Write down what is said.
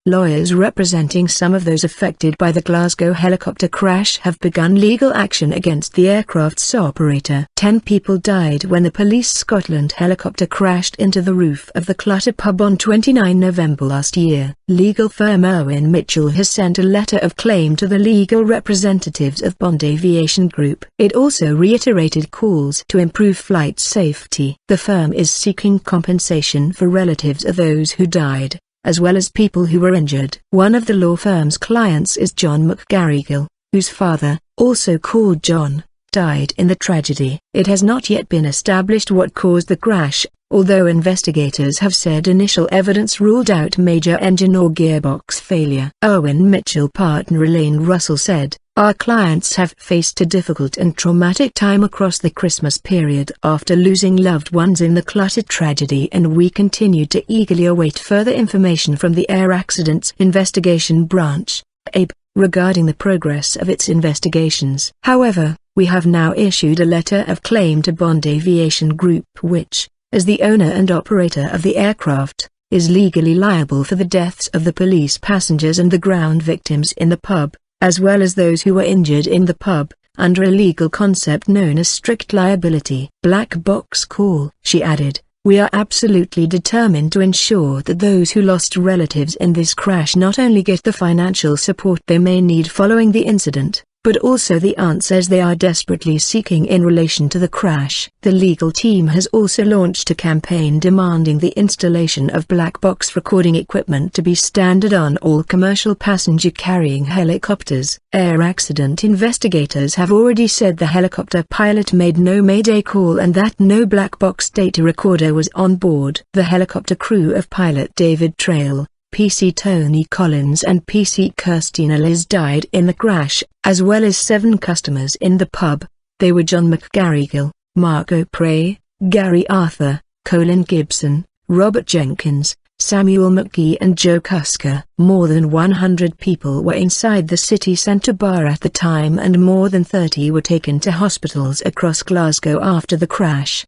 Lawyers representing some of those affected by the Glasgow helicopter crash have begun legal action against the aircraft's operator. 10 people died when the Police Scotland helicopter crashed into the roof of the Clutha pub on 29 November last year. Legal firm Irwin Mitchell has sent a letter of claim to the legal representatives of Bond Aviation Group. It also reiterated calls to improve flight safety. The firm is seeking compensation for relatives of those who died, as well as people who were injured. One of the law firm's clients is John McGarrigle, whose father, also called John, died in the tragedy. It has not yet been established what caused the crash, although investigators have said initial evidence ruled out major engine or gearbox failure. Irwin Mitchell partner Elaine Russell said, "Our clients have faced a difficult and traumatic time across the Christmas period after losing loved ones in the Clutha tragedy, and we continue to eagerly await further information from the Air Accidents Investigation Branch, AAIB, regarding the progress of its investigations. However, we have now issued a letter of claim to Bond Aviation Group which, as the owner and operator of the aircraft, is legally liable for the deaths of the police passengers and the ground victims in the pub, as well as those who were injured in the pub, under a legal concept known as strict liability. Black box call." She added, "We are absolutely determined to ensure that those who lost relatives in this crash not only get the financial support they may need following the incident, but also the answers they are desperately seeking in relation to the crash." The legal team has also launched a campaign demanding the installation of black box recording equipment to be standard on all commercial passenger-carrying helicopters. Air accident investigators have already said the helicopter pilot made no mayday call and that no black box data recorder was on board. The helicopter crew of pilot David Trail, PC Tony Collins and PC Kirstina Liz died in the crash, as well as 7 customers in the pub. They were John McGarrigle, Mark O'Prey, Gary Arthur, Colin Gibson, Robert Jenkins, Samuel McGee and Joe Cusker. More than 100 people were inside the city centre bar at the time and more than 30 were taken to hospitals across Glasgow after the crash.